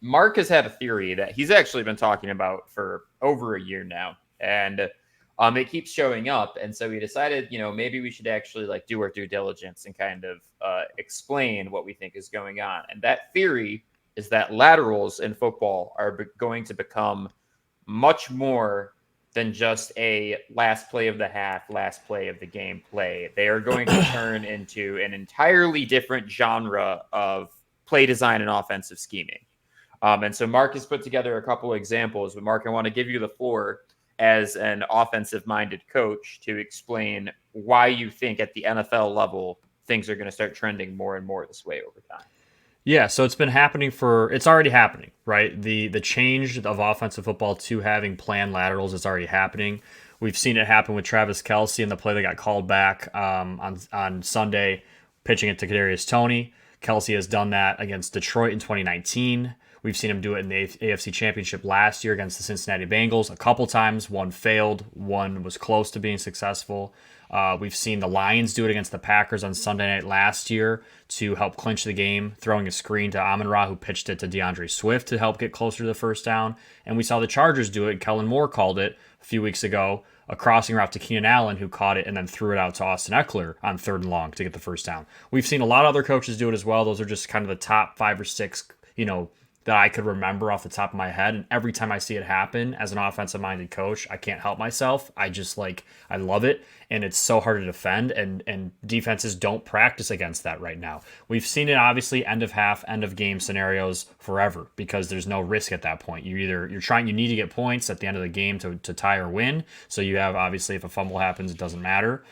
Mark has had a theory that he's actually been talking about for over a year now, and it keeps showing up. And so we decided, maybe we should actually like do our due diligence and kind of explain what we think is going on. And that theory is that laterals in football are going to become much more than just a last play of the half, last play of the game play. They are going to turn into an entirely different genre of play design and offensive scheming. And so Mark has put together a couple of examples, but Mark, I want to give you the floor as an offensive-minded coach to explain why you think at the NFL level things are going to start trending more and more this way over time. Yeah, so it's been happening it's already happening, right? The change of offensive football to having planned laterals is already happening. We've seen it happen with Travis Kelce in the play that got called back on Sunday, pitching it to Kadarius Toney. Kelce has done that against Detroit in 2019. We've seen him do it in the AFC Championship last year against the Cincinnati Bengals a couple times. One failed, one was close to being successful. We've seen the Lions do it against the Packers on Sunday night last year to help clinch the game, throwing a screen to Amon-Ra, who pitched it to DeAndre Swift to help get closer to the first down. And we saw the Chargers do it. Kellen Moore called it a few weeks ago, a crossing route to Keenan Allen, who caught it and then threw it out to Austin Eckler on 3rd and long to get the first down. We've seen a lot of other coaches do it as well. Those are just kind of the top 5 or 6, that I could remember off the top of my head. And every time I see it happen as an offensive-minded coach, I can't help myself. I just I love it. And it's so hard to defend. And defenses don't practice against that right now. We've seen it obviously end of half, end of game scenarios forever because there's no risk at that point. You need to get points at the end of the game to tie or win. So you have, obviously, if a fumble happens, it doesn't matter.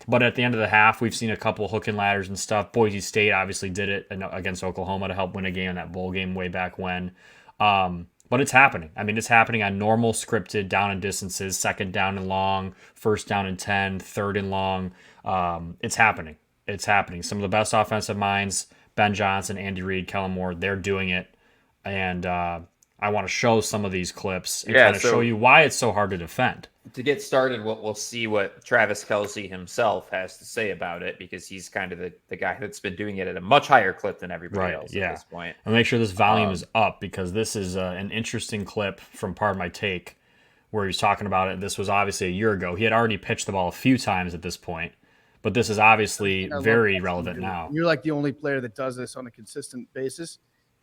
But at the end of the half, we've seen a couple hook and ladders and stuff. Boise State obviously did it against Oklahoma to help win a game in that bowl game way back when. But it's happening. I mean, it's happening on normal scripted down and distances, 2nd down and long, 1st down and 10, 3rd and long. It's happening. It's happening. Some of the best offensive minds, Ben Johnson, Andy Reid, Kellen Moore, they're doing it. And I want to show some of these clips and kind of show you why it's so hard to defend. To get started, we'll see what Travis Kelce himself has to say about it because he's kind of the guy that's been doing it at a much higher clip than everybody else at this point. I'll make sure this volume is up because this is an interesting clip from Pardon My Take where he's talking about it. This was obviously a year ago. He had already pitched the ball a few times at this point, but this is obviously very relevant now. You're like the only player that does this on a consistent basis.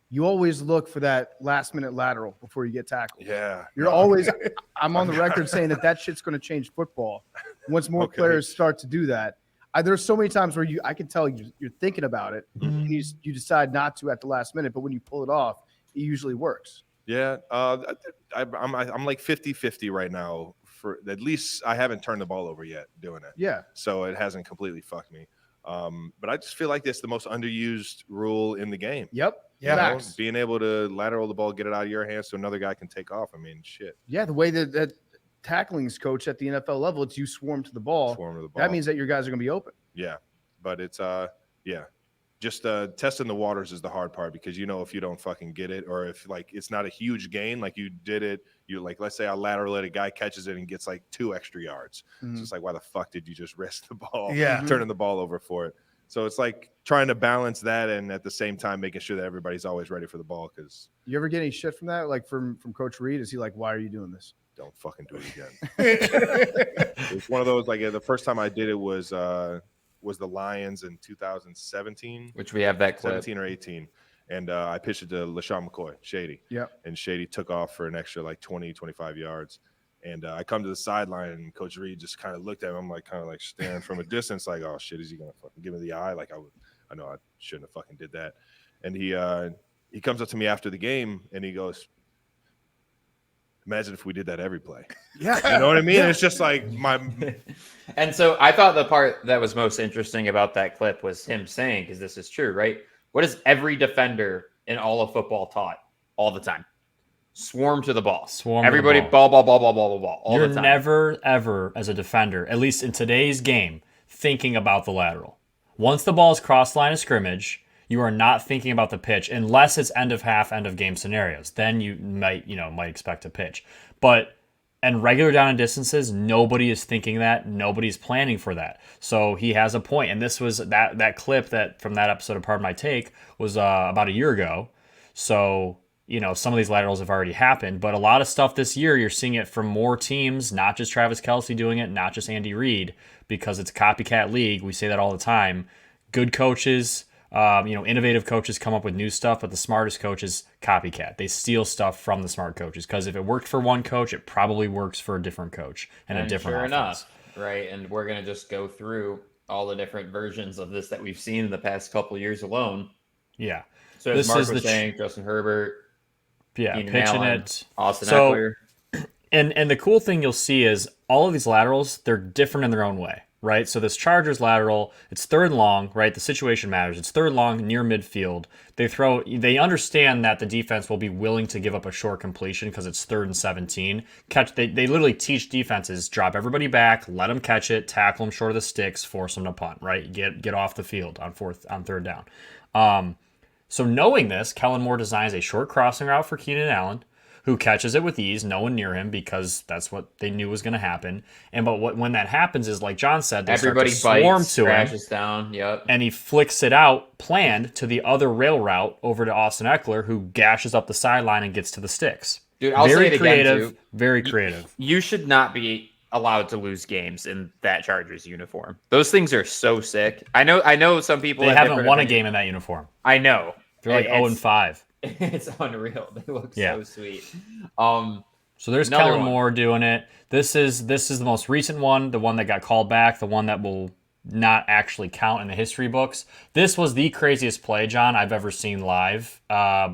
You always look for that last-minute lateral before you get tackled. Yeah. You're always – I'm on the record saying that shit's going to change football. Once more players start to do that. There's so many times where I can tell you're thinking about it, and you decide not to at the last minute, but when you pull it off, it usually works. Yeah. I'm like 50-50 right now. For at least I haven't turned the ball over yet doing it. Yeah. So it hasn't completely fucked me. But I just feel like it's the most underused rule in the game. Yep. Yeah, being able to lateral the ball, get it out of your hands so another guy can take off. I mean, shit. Yeah, the way that tackling's coached at the NFL level, it's you swarm to the ball. That means that your guys are going to be open. Yeah, but it's just testing the waters is the hard part because if you don't fucking get it or if it's not a huge gain, like you did it, let's say I lateral it, a guy catches it and gets 2 extra yards. Mm-hmm. So it's why the fuck did you just risk the ball? Yeah, turning the ball over for it. So it's trying to balance that and at the same time making sure that everybody's always ready for the ball. Because you ever get any shit from that, from Coach Reid? Is he like, "Why are you doing this? Don't fucking do it again." It's one of those the first time I did it was the Lions in 2017, which we have that clip. 17 or 18, and I pitched it to LaShawn McCoy, Shady. Yeah, and Shady took off for an extra 20, 25 yards. And I come to the sideline, and Coach Reid just kind of looked at him. I'm kind of staring from a distance, oh shit, is he gonna fucking give me the eye? I know I shouldn't have fucking did that. And he comes up to me after the game, and he goes, "Imagine if we did that every play." Yeah, you know what I mean? Yeah. It's just my. And so I thought the part that was most interesting about that clip was him saying, because this is true, right? What is every defender in all of football taught all the time? Swarm to the ball. Everybody, ball, all You're the time. Never, ever, as a defender, at least in today's game, thinking about the lateral. Once the ball is crossed line of scrimmage, you are not thinking about the pitch unless it's end of half, end of game scenarios. Then you might expect a pitch. But in regular down and distances, nobody is thinking that. Nobody's planning for that. So he has a point. And this was that clip that from that episode of Pardon My Take was about a year ago. So some of these laterals have already happened, but a lot of stuff this year, you're seeing it from more teams, not just Travis Kelce doing it, not just Andy Reid, because it's a copycat league. We say that all the time. Good coaches, innovative coaches come up with new stuff, but the smartest coaches copycat. They steal stuff from the smart coaches, because if it worked for one coach, it probably works for a different coach and a different sure offense. Enough, right? And we're going to just go through all the different versions of this that we've seen in the past couple years alone. Yeah. So as Mark was saying, Justin Herbert, pitching Allen, it. Austin Eckler. And the cool thing you'll see is all of these laterals, they're different in their own way, right? So this Chargers lateral, it's third and long, right? The situation matters. It's third long near midfield. They understand that the defense will be willing to give up a short completion because it's 3rd and 17. They literally teach defenses, drop everybody back, let them catch it, tackle them short of the sticks, force them to punt, right? Get off the field on 3rd down. So knowing this, Kellen Moore designs a short crossing route for Keenan Allen, who catches it with ease, no one near him, because that's what they knew was going to happen. When that happens is, like John said, everybody start to swarm to him, crashes down, yep. And he flicks it out, planned, to the other rail route over to Austin Eckler, who gashes up the sideline and gets to the sticks. Dude, I'll say it again, too. Very creative. You should not be allowed to lose games in that Chargers uniform. Those things are so sick. I know some people haven't won a game in that uniform. I know. They're like 0-5. It's unreal. They look so sweet. So there's Kellen Moore doing it. This is the most recent one, the one that got called back, the one that will not actually count in the history books. This was the craziest play, John, I've ever seen live,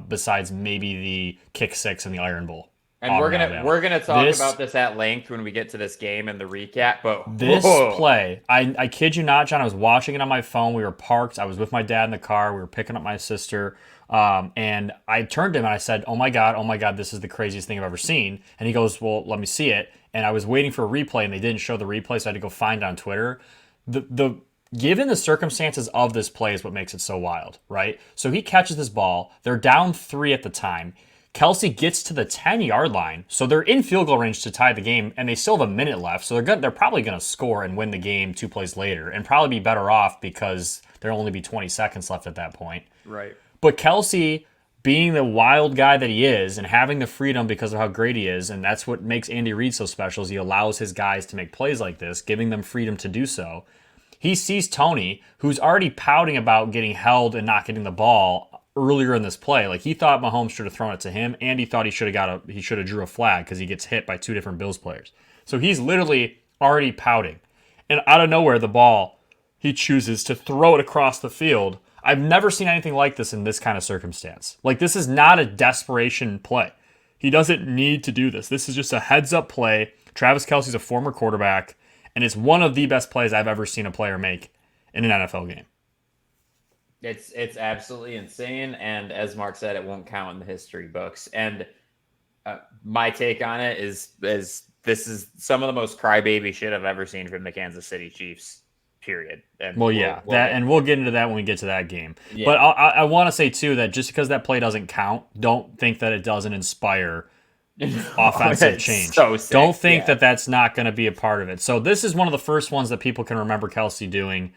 besides maybe the kick 6 in the Iron Bowl. And we're gonna talk about this at length when we get to this game and the recap. But this play, I kid you not, John, I was watching it on my phone. We were parked. I was with my dad in the car. We were picking up my sister. And I turned to him and I said, oh my God, this is the craziest thing I've ever seen. And he goes, well, let me see it. And I was waiting for a replay and they didn't show the replay, so I had to go find it on Twitter. Given the circumstances of this play is what makes it so wild, right? So he catches this ball. They're down 3 at the time. Kelce gets to the 10-yard line, so they're in field goal range to tie the game, and they still have a minute left, so they're probably going to score and win the game 2 plays later, and probably be better off because there'll only be 20 seconds left at that point. Right. But Kelce, being the wild guy that he is and having the freedom because of how great he is, and that's what makes Andy Reid so special, is he allows his guys to make plays like this, giving them freedom to do so. He sees Toney, who's already pouting about getting held and not getting the ball earlier in this play. Like, he thought Mahomes should have thrown it to him, and he thought he should have drew a flag because he gets hit by 2 different Bills players. So he's literally already pouting. And out of nowhere, the ball, he chooses to throw it across the field. I've never seen anything like this in this kind of circumstance. Like, this is not a desperation play. He doesn't need to do this. This is just a heads-up play. Travis Kelce's a former quarterback, and it's one of the best plays I've ever seen a player make in an NFL game. It's absolutely insane, and as Mark said, it won't count in the history books. And my take on it is this is some of the most crybaby shit I've ever seen from the Kansas City Chiefs. Period. And we'll get into that when we get to that game. Yeah. But I want to say too that just because that play doesn't count, don't think that it doesn't inspire offensive change. So sick. Don't think that that's not going to be a part of it. So this is one of the first ones that people can remember Kelce doing.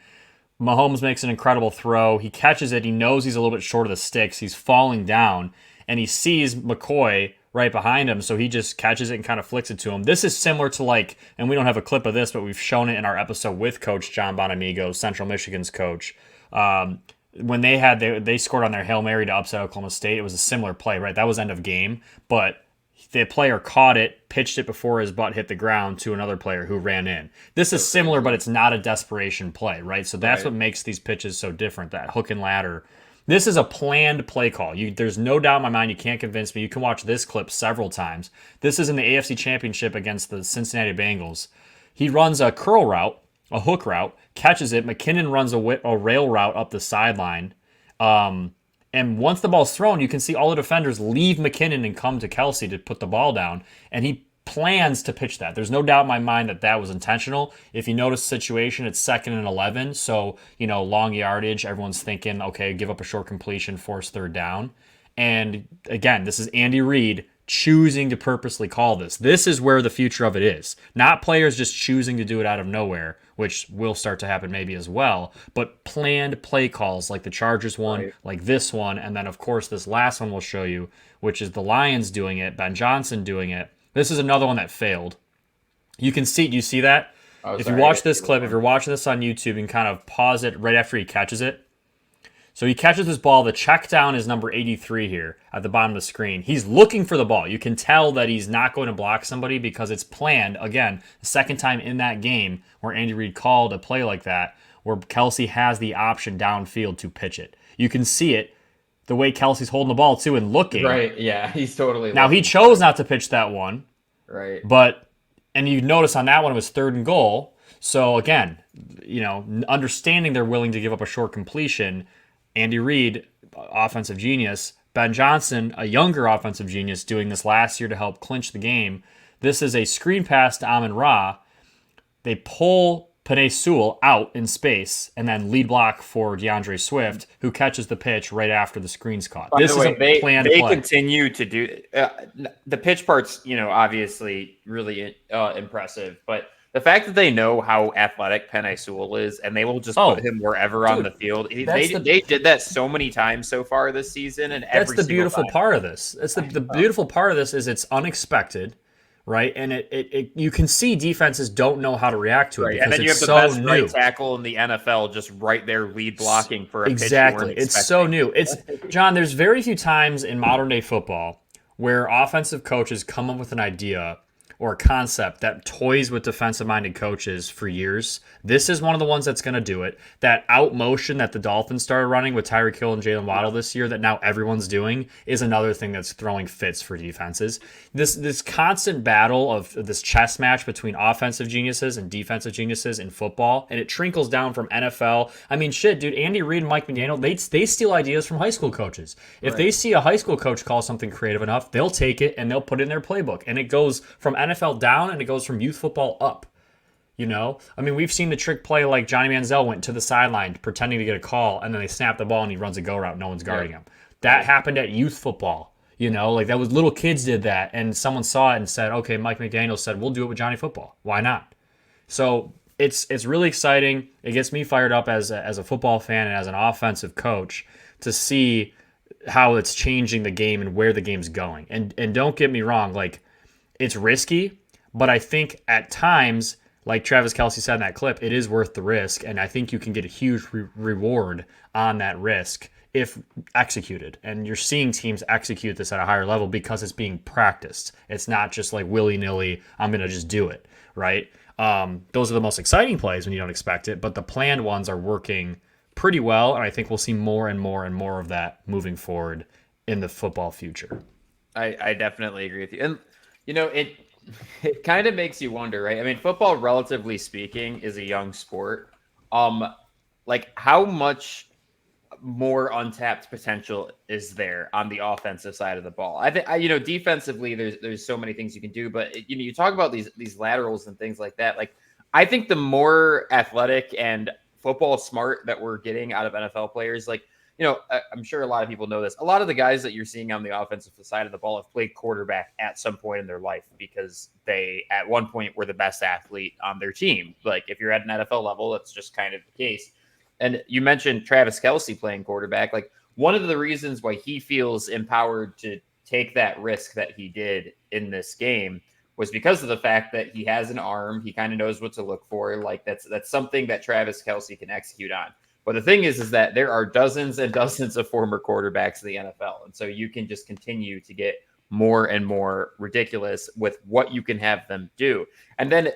Mahomes makes an incredible throw. He catches it. He knows he's a little bit short of the sticks. He's falling down, and he sees McCoy right behind him, so he just catches it and kind of flicks it to him. This is similar to and we don't have a clip of this, but we've shown it in our episode with Coach John Bonamigo, Central Michigan's coach. When they scored on their Hail Mary to upset Oklahoma State, it was a similar play, right? That was end of game, but the player caught it, pitched it before his butt hit the ground to another player who ran in. This is similar, but it's not a desperation play, right? So that's what makes these pitches so different, that hook and ladder. This is a planned play call. There's no doubt in my mind, you can't convince me. You can watch this clip several times. This is in the AFC Championship against the Cincinnati Bengals. He runs a curl route, a hook route, catches it. McKinnon runs a rail route up the sideline. And once the ball's thrown, you can see all the defenders leave McKinnon and come to Kelce to put the ball down. And he plans to pitch that. There's no doubt in my mind that was intentional. If you notice the situation, it's 2nd and 11. So, long yardage. Everyone's thinking, okay, give up a short completion, force 3rd down. And again, this is Andy Reid choosing to purposely call this. This is where the future of it is. Not players just choosing to do it out of nowhere, which will start to happen maybe as well, but planned play calls like the Chargers one, Right. like this one, and then of course this last one we'll show you, which is the Lions doing it, Ben Johnson doing it. This is another one that failed. You can see, do you see that? Oh, If sorry, you I watch gotta this see clip, one. if you're watching this on YouTube, you can kind of pause it right after he catches it. So he catches this ball. The check down is number 83 here at the bottom of the screen. He's looking for the ball. You can tell that he's not going to block somebody because it's planned. Again, the second time in that game where Andy Reid called a play like that, where Kelce has the option downfield to pitch it. You can see it the way Kelsey's holding the ball too and looking. Right. Yeah. He's totally. Now he looking. chose not to pitch that one, Right. but and you notice on that one it was 3rd and goal. So again, understanding they're willing to give up a short completion. Andy Reid, offensive genius. Ben Johnson, a younger offensive genius, doing this last year to help clinch the game. This is a screen pass to Amon-Ra. They pull Penei Sewell out in space and then lead block for DeAndre Swift, who catches the pitch right after the screen's caught. By This the is way, a planned they play. continue to do the pitch part's, obviously really impressive, but the fact that they know how athletic Penei Sewell is and they will just put him wherever on the field. They did that so many times so far this season, and that's the beautiful part of this. It's the beautiful part of this is it's unexpected, right? And it you can see defenses don't know how to react to it because and then you have it's the so best new. right tackle in the NFL just right there lead blocking for a Exactly. pitch you weren't It's so expecting. new. It's John, there's very few times in modern day football where offensive coaches come up with an idea or a concept that toys with defensive-minded coaches for years. This is one of the ones that's going to do it. That out motion that the Dolphins started running with Tyreek Hill and Jalen Waddle this year that now everyone's doing is another thing that's throwing fits for defenses. This constant battle of this chess match between offensive geniuses and defensive geniuses in football, and it trickles down from NFL. I mean, shit, dude, Andy Reid and Mike McDaniel, they steal ideas from high school coaches. If they see a high school coach call something creative enough, they'll take it and they'll put it in their playbook. And it goes from NFL down and it goes from youth football up. I mean, we've seen the trick play like Johnny Manziel went to the sideline pretending to get a call, and then they snap the ball and he runs a go route. No one's guarding him. That happened at youth football. Like that was little kids did that, and someone saw it and said, okay, Mike McDaniel said, we'll do it with Johnny football. Why not? So it's really exciting. It gets me fired up as a football fan and as an offensive coach to see how it's changing the game and where the game's going. And don't get me wrong, like it's risky, but I think at times, like Travis Kelce said in that clip, it is worth the risk, and I think you can get a huge reward on that risk if executed. And you're seeing teams execute this at a higher level because it's being practiced. It's not just like willy-nilly, I'm going to just do it, right? Those are the most exciting plays when you don't expect it, but the planned ones are working pretty well, and I think we'll see more and more and more of that moving forward in the football future. I definitely agree with you. And, it kind of makes you wonder, right? I mean, football, relatively speaking, is a young sport. Like how much more untapped potential is there on the offensive side of the ball? I think, defensively, there's so many things you can do, but you talk about these laterals and things like that. Like, I think the more athletic and football smart that we're getting out of NFL players, like, I'm sure a lot of people know this. A lot of the guys that you're seeing on the offensive side of the ball have played quarterback at some point in their life because they, at one point, were the best athlete on their team. Like, if you're at an NFL level, that's just kind of the case. And you mentioned Travis Kelce playing quarterback. Like, one of the reasons why he feels empowered to take that risk that he did in this game was because of the fact that he has an arm. He kind of knows what to look for. Like, that's something that Travis Kelce can execute on. But the thing is that there are dozens and dozens of former quarterbacks in the NFL. And so you can just continue to get more and more ridiculous with what you can have them do. And then,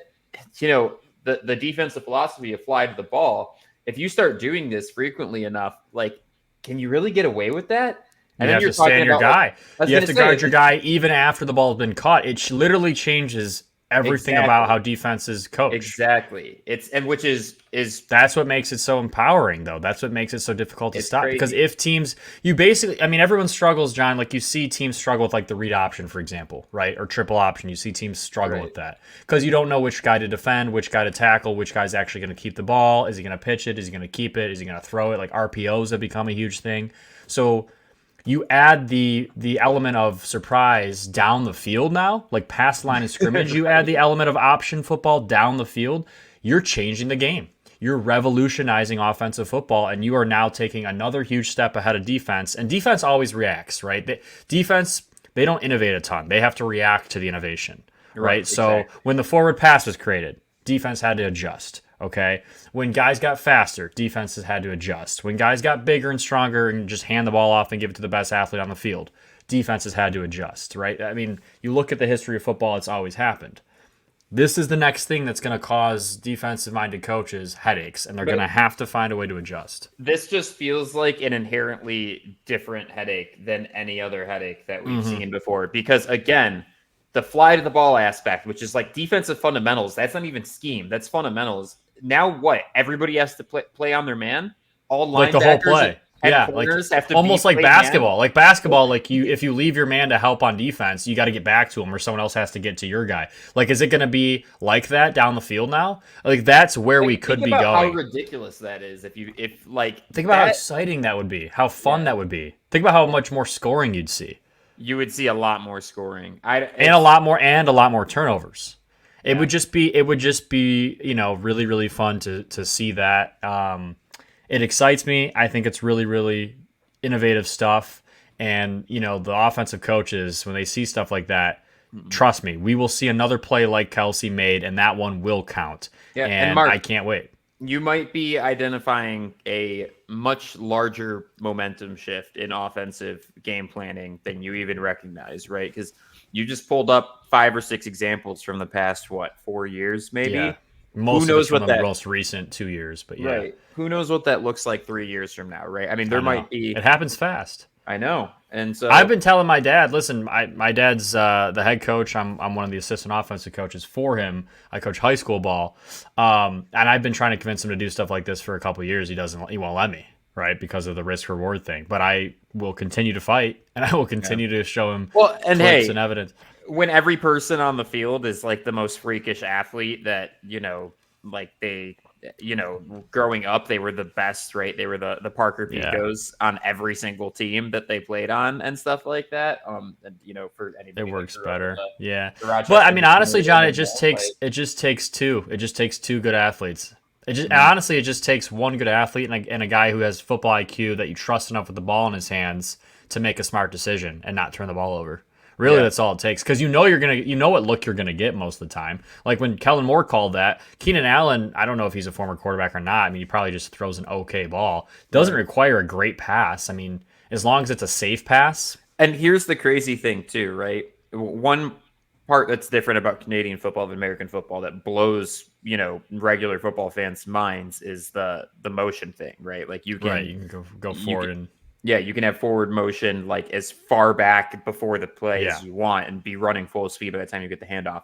the defensive philosophy applied to the ball, if you start doing this frequently enough, like, can you really get away with that? And you then have to stand your guy. You have to guard your guy even after the ball has been caught. It literally changes everything about how defenses coach. Exactly. Which is that's what makes it so empowering, though. That's what makes it so difficult to stop. Crazy. Because if teams, everyone struggles, John. Like you see teams struggle with like the read option, for example, right, or triple option. You see teams struggle with that because you don't know which guy to defend, which guy to tackle, which guy's actually going to keep the ball. Is he going to pitch it? Is he going to keep it? Is he going to throw it? Like RPOs have become a huge thing. So you add the element of surprise down the field now, like past line of scrimmage, you add the element of option football down the field, you're changing the game. You're revolutionizing offensive football, and you are now taking another huge step ahead of defense. And defense always reacts, right? Defense, they don't innovate a ton. They have to react to the innovation, right? So when the forward pass was created, defense had to adjust. Okay. When guys got faster, defenses had to adjust. When guys got bigger and stronger and just hand the ball off and give it to the best athlete on the field, defenses had to adjust, right? I mean, you look at the history of football, it's always happened. This is the next thing that's going to cause defensive-minded coaches headaches, and they're going to have to find a way to adjust. This just feels like an inherently different headache than any other headache that we've seen before. Because, again, the fly to the ball aspect, which is like defensive fundamentals, that's not even scheme. That's fundamentals. Now what? Everybody has to play on their man? All linebackers like the whole play. And corners have to almost be like basketball. man? Like basketball, like if you leave your man to help on defense, you got to get back to him, or someone else has to get to your guy. Like, is it going to be like that down the field now? Like, that's where we could be going. How ridiculous that is! Think about how exciting that would be, how fun that would be. Think about how much more scoring you'd see. You would see a lot more scoring, and a lot more turnovers. It would just be really, really fun to see that. It excites me. I think it's really, really innovative stuff. And, the offensive coaches, when they see stuff like that, trust me, we will see another play like Kelce made, and that one will count. Yeah, and Mark, I can't wait. You might be identifying a much larger momentum shift in offensive game planning than you even recognize, right? Because you just pulled up 5 or 6 examples from the past, 4 years, maybe? Yeah. Who knows what the most recent 2 years, but yeah. Right. Who knows what that looks like 3 years from now, right? I mean, there might be. It happens fast. I know. And so I've been telling my dad, listen, my dad's the head coach. I'm one of the assistant offensive coaches for him. I coach high school ball. And I've been trying to convince him to do stuff like this for a couple of years. He won't let me, right? Because of the risk reward thing. But I will continue to fight, and I will continue to show him clips and evidence. When every person on the field is like the most freakish athlete that, growing up, they were the best, right? They were the Parker Picos on every single team that they played on and stuff like that. And, for anybody, it works better. But I mean, honestly, John, it just takes two. It just takes 2 good athletes. Honestly, it just takes one good athlete and a guy who has football IQ that you trust enough with the ball in his hands to make a smart decision and not turn the ball over. Really, that's all it takes, because what look you're gonna get most of the time. Like when Kellen Moore called that, Keenan Allen, I don't know if he's a former quarterback or not. I mean, he probably just throws an okay ball. Doesn't require a great pass. I mean, as long as it's a safe pass. And here's the crazy thing too, right? One part that's different about Canadian football than American football that blows regular football fans' minds is the motion thing, right? Like you can go forward and. Yeah, you can have forward motion like as far back before the play as you want and be running full speed by the time you get the handoff.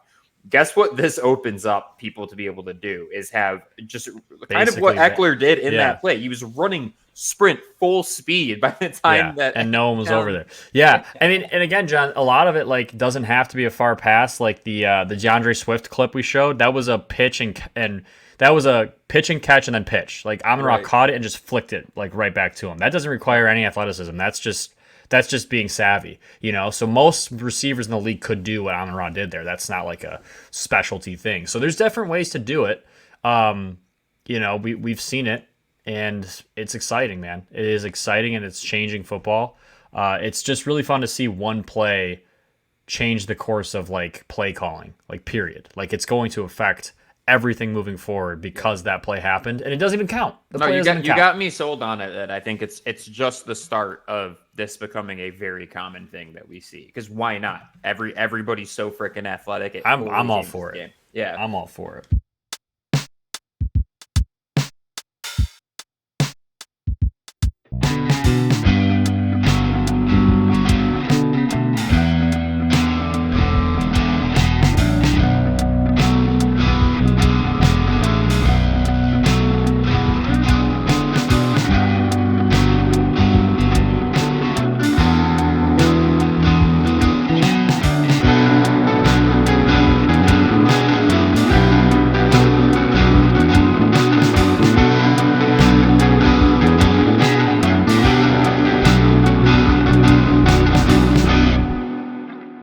Guess what this opens up people to be able to do is have just kind of what Eckler did in that play. He was running sprint full speed by the time and no one was over there. Yeah. I mean, and again, John, a lot of it doesn't have to be a far pass. Like the DeAndre Swift clip we showed, that was a pitch and that was a pitch and catch and then pitch. Like Amon-Ra caught it and just flicked it right back to him. That doesn't require any athleticism. That's just being savvy, So most receivers in the league could do what Amon-Ra did there. That's not like a specialty thing. So there's different ways to do it. We've seen it, and it's exciting, man. It is exciting, and it's changing football. It's just really fun to see one play change the course of play calling, period. It's going to affect everything moving forward because that play happened, and it doesn't even count. You got me sold on it. That I think it's just the start of this becoming a very common thing that we see. Because why not? Everybody's so freaking athletic. I'm all for it. Yeah, I'm all for it.